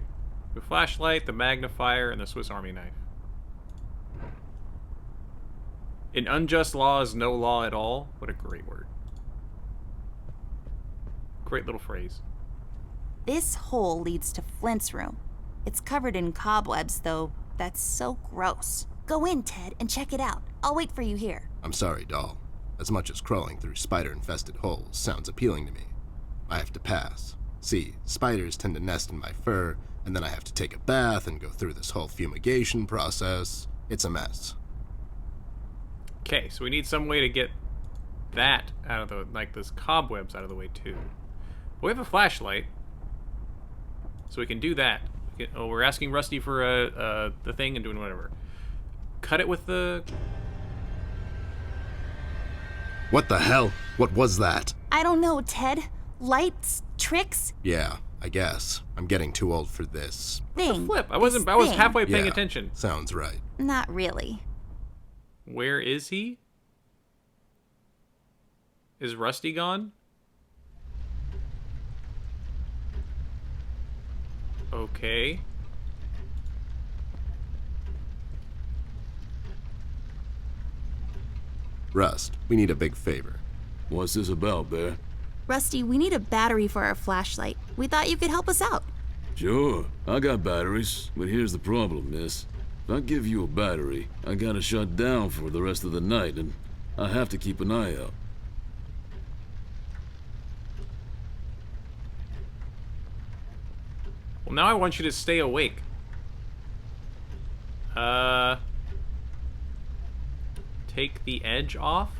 Speaker 1: The flashlight, the magnifier, and the Swiss Army knife. An unjust law is no law at all. What a great word. Great little phrase.
Speaker 2: This hole leads to Flint's room. It's covered in cobwebs, though. That's so gross. Go in, Ted, and check it out. I'll wait for you here.
Speaker 4: I'm sorry, doll. As much as crawling through spider-infested holes sounds appealing to me, I have to pass. See, spiders tend to nest in my fur, and then I have to take a bath and go through this whole fumigation process. It's a mess.
Speaker 1: Okay, so we need some way to get that out of the, like, those cobwebs out of the way, too. We have a flashlight, so we can do that. Oh, we're asking Rusty for the thing and doing whatever. Cut it with the...
Speaker 4: What the hell? What was that?
Speaker 2: I don't know, Ted. Lights? Tricks?
Speaker 4: Yeah, I guess. I'm getting too old for this.
Speaker 2: Thing.
Speaker 1: Flip. I
Speaker 2: This
Speaker 1: was
Speaker 2: thing.
Speaker 1: halfway paying
Speaker 4: Yeah,
Speaker 1: attention.
Speaker 4: Sounds right.
Speaker 2: Not really.
Speaker 1: Where is he? Is Rusty gone? Okay.
Speaker 4: Rust, we need a big favor.
Speaker 5: What's this about, Bear?
Speaker 2: Rusty, we need a battery for our flashlight. We thought you could help us out.
Speaker 5: Sure, I got batteries, but here's the problem, miss. If I give you a battery, I gotta shut down for the rest of the night, and I have to keep an eye out.
Speaker 1: Well, now I want you to stay awake. Take the edge off?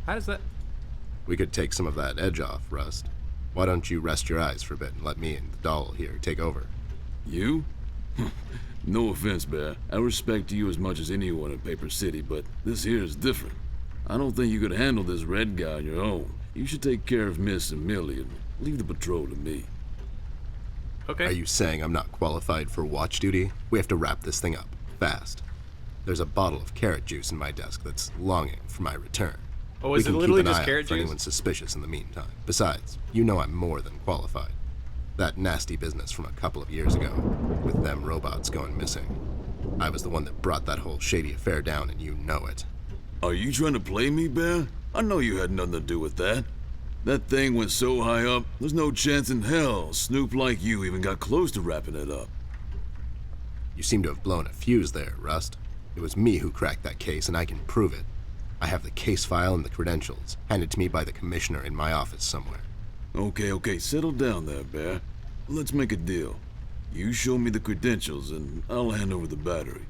Speaker 1: How does that...
Speaker 4: We could take some of that edge off, Rust. Why don't you rest your eyes for a bit and let me and the doll here take over?
Speaker 5: You? No offense, Bear. I respect you as much as anyone in Paper City, but this here is different. I don't think you could handle this red guy on your own. You should take care of Miss and Millie and leave the patrol to me.
Speaker 1: Okay.
Speaker 4: Are you saying I'm not qualified for watch duty? We have to wrap this thing up, fast. There's a bottle of carrot juice in my desk that's longing for my return.
Speaker 1: Oh, is
Speaker 4: we
Speaker 1: it
Speaker 4: can
Speaker 1: literally
Speaker 4: keep an
Speaker 1: just
Speaker 4: eye
Speaker 1: carrot
Speaker 4: out for
Speaker 1: juice?
Speaker 4: anyone suspicious in the meantime. Besides, you know I'm more than qualified. That nasty business from a couple of years ago, with them robots going missing. I was the one that brought that whole shady affair down, and you know it.
Speaker 5: Are you trying to play me, Bear? I know you had nothing to do with that. That thing went so high up, there's no chance in hell Snoop like you even got close to wrapping it up.
Speaker 4: You seem to have blown a fuse there, Rust. It was me who cracked that case, and I can prove it. I have the case file and the credentials, handed to me by the commissioner in my office somewhere.
Speaker 5: Okay, settle down there, Bear. Let's make a deal. You show me the credentials, and I'll hand over the battery.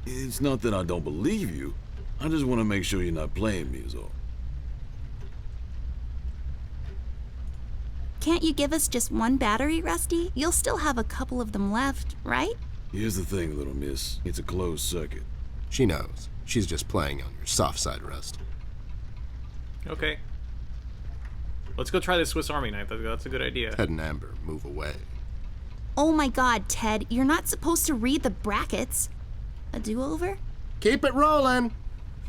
Speaker 5: It's not that I don't believe you. I just want to make sure you're not playing me is all.
Speaker 2: Can't you give us just one battery, Rusty? You'll still have a couple of them left, right?
Speaker 5: Here's the thing, little miss. It's a closed circuit.
Speaker 4: She knows. She's just playing on your soft side, Rust.
Speaker 1: Okay. Let's go try the Swiss Army knife. That's a good idea.
Speaker 4: Ted and Amber move away.
Speaker 2: Oh my god, Ted, you're not supposed to read the brackets. A do-over?
Speaker 4: Keep it rolling!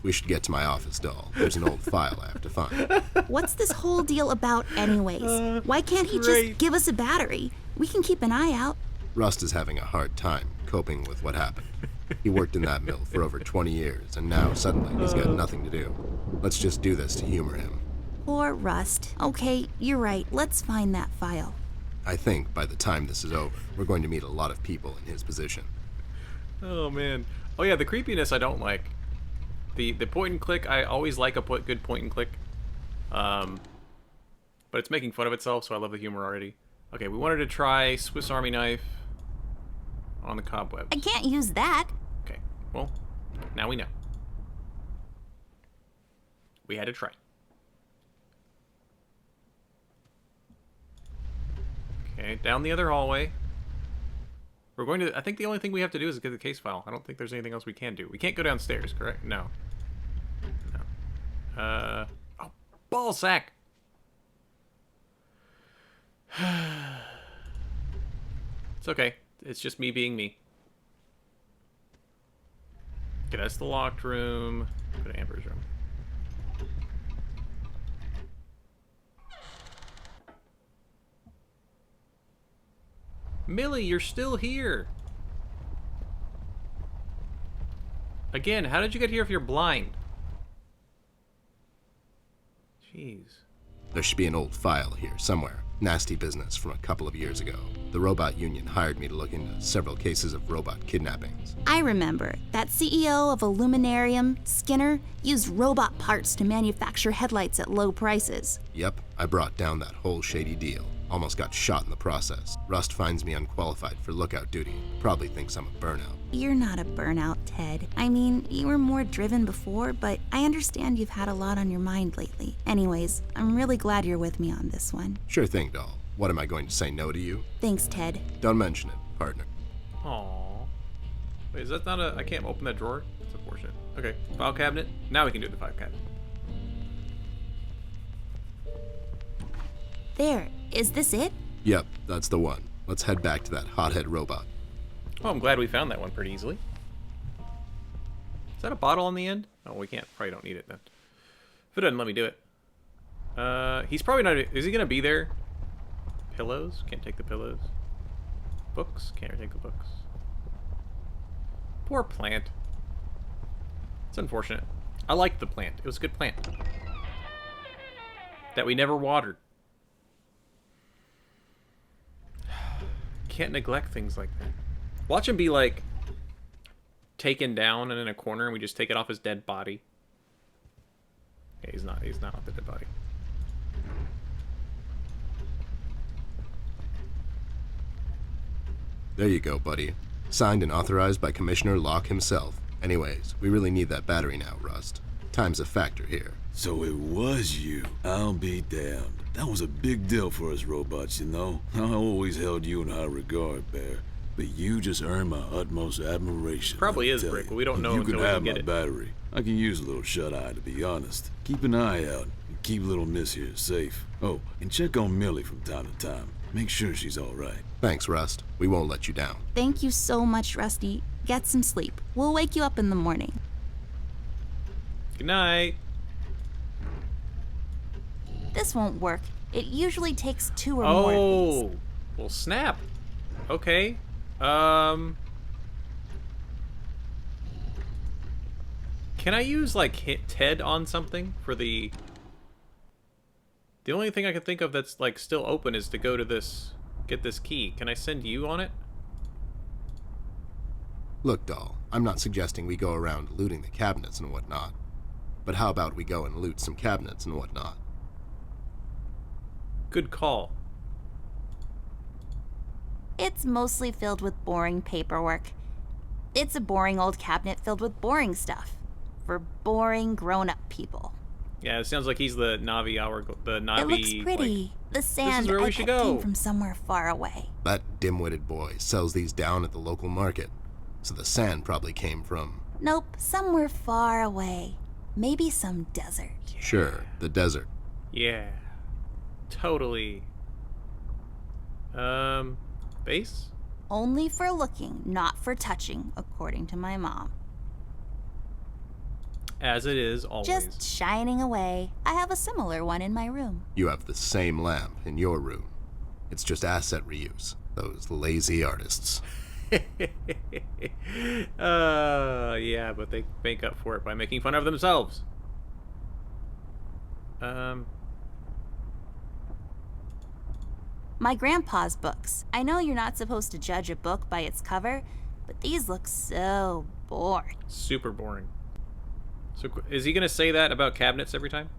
Speaker 4: We should get to my office, doll. There's an old file I have to find.
Speaker 2: What's this whole deal about anyways? Why can't he just give us a battery? We can keep an eye out.
Speaker 4: Rust is having a hard time coping with what happened. He worked in that mill for over 20 years, and now suddenly he's got nothing to do. Let's just do this to humor him.
Speaker 2: Poor Rust. Okay, you're right. Let's find that file.
Speaker 4: I think by the time this is over, we're going to meet a lot of people in his position.
Speaker 1: Oh, man. Oh, yeah, the creepiness I don't like. The point and click, I always like a good point and click. But it's making fun of itself, so I love the humor already. Okay, we wanted to try Swiss Army knife on the cobwebs.
Speaker 2: I can't use that.
Speaker 1: Okay, well, now we know. We had to try. Okay, down the other hallway. We're going to... I think the only thing we have to do is get the case file. I don't think there's anything else we can do. We can't go downstairs, correct? No. No. Oh, ball sack! It's okay. It's just me being me. Okay, that's the locked room. Go to Amber's room. Millie, you're still here. Again, how did you get here if you're blind? Jeez.
Speaker 4: There should be an old file here somewhere. Nasty business from a couple of years ago. The robot union hired me to look into several cases of robot kidnappings.
Speaker 2: I remember. That CEO of Illuminarium, Skinner, used robot parts to manufacture headlights at low prices.
Speaker 4: Yep, I brought down that whole shady deal. Almost got shot in the process. Rust finds me unqualified for lookout duty. Probably thinks I'm a burnout.
Speaker 2: You're not a burnout, Ted. I mean, you were more driven before, but I understand you've had a lot on your mind lately. Anyways, I'm really glad you're with me on this one.
Speaker 4: Sure thing, doll. What am I going to say no to you?
Speaker 2: Thanks, Ted.
Speaker 4: Don't mention it, partner.
Speaker 1: Aww. Wait, is that not a... I can't open that drawer? That's unfortunate. Okay, file cabinet. Now we can do the file cabinet.
Speaker 2: There. Is this it?
Speaker 4: Yep, that's the one. Let's head back to that hothead robot.
Speaker 1: Oh, I'm glad we found that one pretty easily. Is that a bottle on the end? Oh, we can't. Probably don't need it then. If it doesn't let me do it. He's probably not... Is he going to be there? Pillows? Can't take the pillows. Books? Can't take the books. Poor plant. It's unfortunate. I liked the plant. It was a good plant. That we never watered. Can't neglect things like that. Watch him be like taken down and in a corner and we just take it off his dead body. Yeah, he's not off the dead body.
Speaker 4: There you go, buddy. Signed and authorized by Commissioner Locke himself. Anyways, we really need that battery now, Rust. Time's a factor here.
Speaker 5: So it was you. I'll be damned. That was a big deal for us robots, you know. I always held you in high regard, Bear. But you just earned my utmost admiration.
Speaker 1: Probably is, Brick, but we don't know
Speaker 5: you
Speaker 1: until
Speaker 5: can
Speaker 1: we
Speaker 5: have
Speaker 1: get
Speaker 5: my
Speaker 1: it.
Speaker 5: battery. I can use a little shut-eye, to be honest. Keep an eye out and keep little Miss here safe. Oh, and check on Millie from time to time. Make sure she's all right.
Speaker 4: Thanks, Rust. We won't let you down.
Speaker 2: Thank you so much, Rusty. Get some sleep. We'll wake you up in the morning.
Speaker 1: Good night.
Speaker 2: This won't work. It usually takes 2 or more of these.
Speaker 1: Oh, well, snap. Okay. Can I use like hit Ted on something for the? The only thing I can think of that's like still open is to go to this, get this key. Can I send you on it?
Speaker 4: Look, doll, I'm not suggesting we go around looting the cabinets and whatnot. But how about we go and loot some cabinets and whatnot?
Speaker 1: Good call.
Speaker 2: It's mostly filled with boring paperwork. It's a boring old cabinet filled with boring stuff. for boring grown-up people.
Speaker 1: Yeah, it sounds like he's the Navi the Navi.
Speaker 2: It looks pretty. The sand
Speaker 1: where we
Speaker 2: I
Speaker 1: should
Speaker 2: bet
Speaker 1: go.
Speaker 2: came from somewhere far away.
Speaker 4: That dim-witted boy sells these down at the local market, so the sand probably came from...
Speaker 2: Nope, somewhere far away. Maybe some desert.
Speaker 4: Sure, the desert.
Speaker 1: Yeah. Totally. Base?
Speaker 2: Only for looking, not for touching, according to my mom.
Speaker 1: As it is always.
Speaker 2: Just shining away. I have a similar one in my room.
Speaker 4: You have the same lamp in your room. It's just asset reuse. Those lazy artists.
Speaker 1: Yeah, but they make up for it by making fun of themselves.
Speaker 2: My grandpa's books. I know you're not supposed to judge a book by its cover, but these look so boring.
Speaker 1: Super boring. So, is he going to say that about cabinets every time?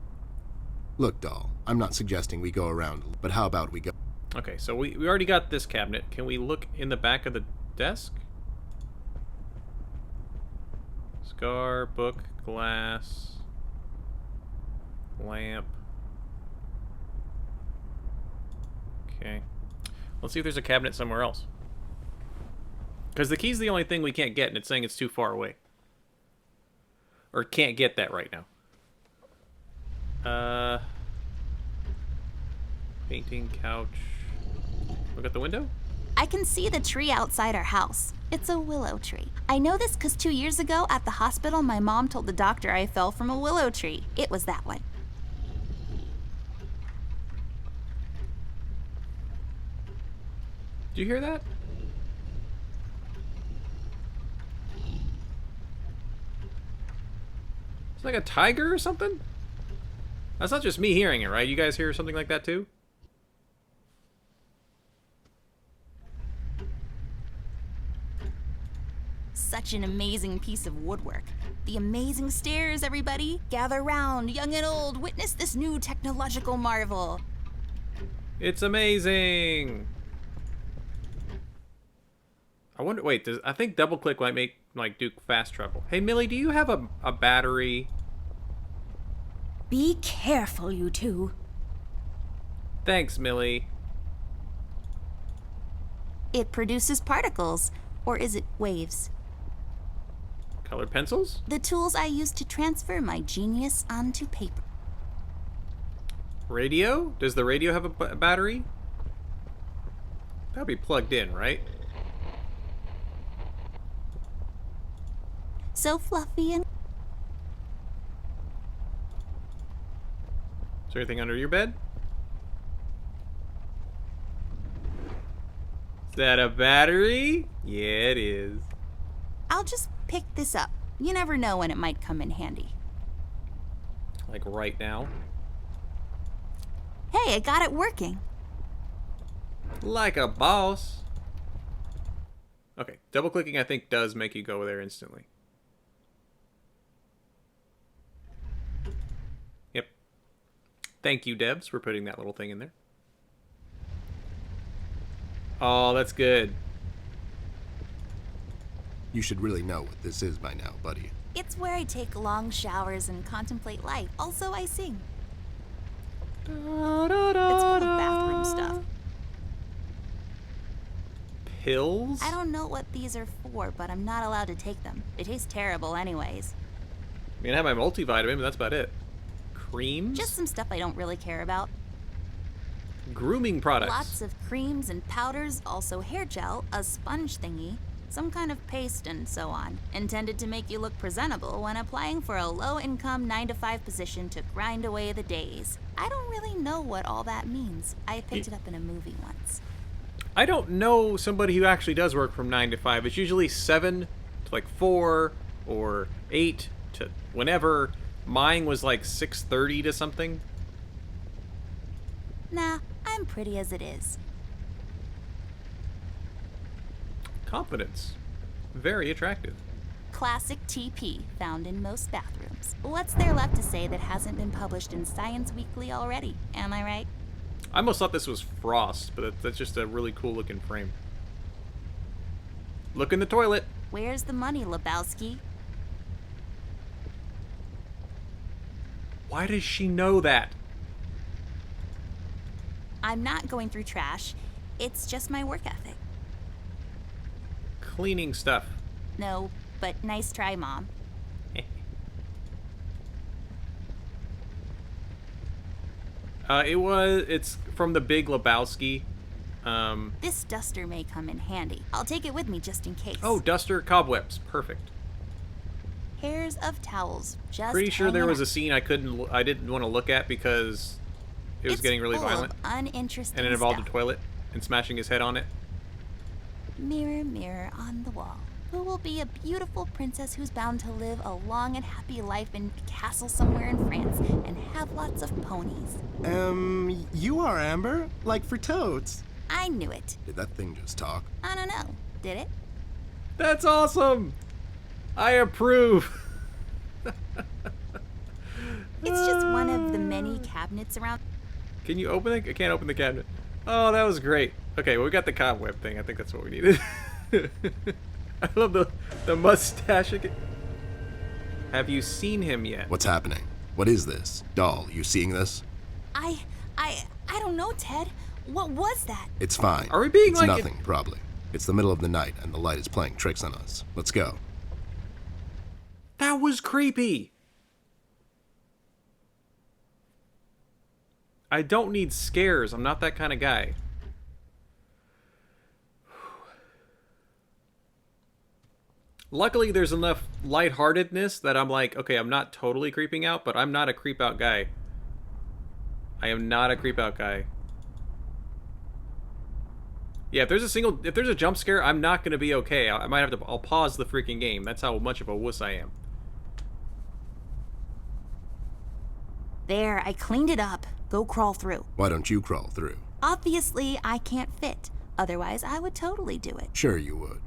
Speaker 4: Look, doll, I'm not suggesting we go around, but how about we go...
Speaker 1: Okay, so we already got this cabinet. Can we look in the back of the desk? Scar, book, glass, lamp. Okay. Let's see if there's a cabinet somewhere else. Because the key's the only thing we can't get, and it's saying it's too far away. Or can't get that right now. Painting, couch. Look at the window?
Speaker 2: I can see the tree outside our house. It's a willow tree. I know this because 2 years ago at the hospital, my mom told the doctor I fell from a willow tree. It was that one.
Speaker 1: Do you hear that? It's like a tiger or something? That's not just me hearing it, right? You guys hear something like that too?
Speaker 2: Such an amazing piece of woodwork. The amazing stairs, everybody. Gather round, young and old. Witness this new technological marvel.
Speaker 1: It's amazing. I wonder. Wait, I think double click might make do fast travel. Hey Millie, do you have a battery?
Speaker 3: Be careful, you two.
Speaker 1: Thanks, Millie.
Speaker 2: It produces particles, or is it waves?
Speaker 1: Colored pencils?
Speaker 2: The tools I use to transfer my genius onto paper.
Speaker 1: Radio? Does the radio have a battery? That'll be plugged in, right?
Speaker 2: So fluffy and...
Speaker 1: Is there anything under your bed? Is that a battery? Yeah, it is.
Speaker 2: I'll just pick this up. You never know when it might come in handy.
Speaker 1: Like right now?
Speaker 2: Hey, I got it working.
Speaker 1: Like a boss. Okay, double clicking I think does make you go there instantly. Yep. Thank you, Debs, for putting that little thing in there. Oh, that's good.
Speaker 4: You should really know what this is by now, buddy.
Speaker 2: It's where I take long showers and contemplate life. Also, I sing. It's full of bathroom stuff.
Speaker 1: Pills?
Speaker 2: I don't know what these are for, but I'm not allowed to take them. They taste terrible anyways.
Speaker 1: I mean, I have my multivitamin, but that's about it. Creams?
Speaker 2: Just some stuff I don't really care about.
Speaker 1: Grooming products.
Speaker 2: Lots of creams and powders, also hair gel, a sponge thingy, some kind of paste, and so on. Intended to make you look presentable when applying for a low-income 9-to-5 position to grind away the days. I don't really know what all that means. I picked it up in a movie once.
Speaker 1: I don't know somebody who actually does work from 9 to 5. It's usually 7 to like 4 or 8 to whenever. Mine was like 6:30 to something.
Speaker 2: Nah, I'm pretty as it is.
Speaker 1: Confidence. Very attractive.
Speaker 2: Classic TP, found in most bathrooms. What's there left to say that hasn't been published in Science Weekly already? Am I right?
Speaker 1: I almost thought this was Frost, but that's just a really cool looking frame. Look in the toilet.
Speaker 2: Where's the money, Lebowski?
Speaker 1: Why does she know that?
Speaker 2: I'm not going through trash. It's just my work ethic.
Speaker 1: Cleaning stuff.
Speaker 2: No, but nice try, Mom.
Speaker 1: It's from the Big Lebowski.
Speaker 2: This duster may come in handy. I'll take it with me just in case.
Speaker 1: Oh, duster, cobwebs. Perfect.
Speaker 2: Pairs of towels. Just
Speaker 1: Pretty sure there
Speaker 2: hanging
Speaker 1: was a
Speaker 2: out.
Speaker 1: scene I didn't want to look at because it was
Speaker 2: It's
Speaker 1: getting really
Speaker 2: full of
Speaker 1: violent.
Speaker 2: uninteresting
Speaker 1: And it involved
Speaker 2: stuff.
Speaker 1: a toilet and smashing his head on it.
Speaker 2: Mirror, mirror on the wall. Who will be a beautiful princess who's bound to live a long and happy life in a castle somewhere in France and have lots of ponies?
Speaker 6: You are Amber? Like for toads.
Speaker 2: I knew it.
Speaker 4: Did that thing just talk?
Speaker 2: I don't know. Did it?
Speaker 1: That's awesome! I approve!
Speaker 2: It's just one of the many cabinets around.
Speaker 1: Can you open it? I can't open the cabinet. Oh, that was great. Okay, well, we got the cobweb thing. I think that's what we needed. I love the mustache again. Have you seen him yet?
Speaker 4: What's happening? What is this? Doll, you seeing this?
Speaker 2: I don't know, Ted. What was that?
Speaker 4: It's fine.
Speaker 1: Are we being
Speaker 4: it's
Speaker 1: like
Speaker 4: nothing, probably. It's the middle of the night and the light is playing tricks on us. Let's go.
Speaker 1: That was creepy. I don't need scares. I'm not that kind of guy. Luckily, there's enough lightheartedness that I'm like, okay, I'm not totally creeping out, but I'm not a creep out guy. I am not a creep out guy. Yeah, if there's a jump scare, I'm not gonna be okay. I'll pause the freaking game. That's how much of a wuss I am.
Speaker 2: There, I cleaned it up. Go crawl through.
Speaker 4: Why don't you crawl through?
Speaker 2: Obviously, I can't fit. Otherwise, I would totally do it.
Speaker 4: Sure you would.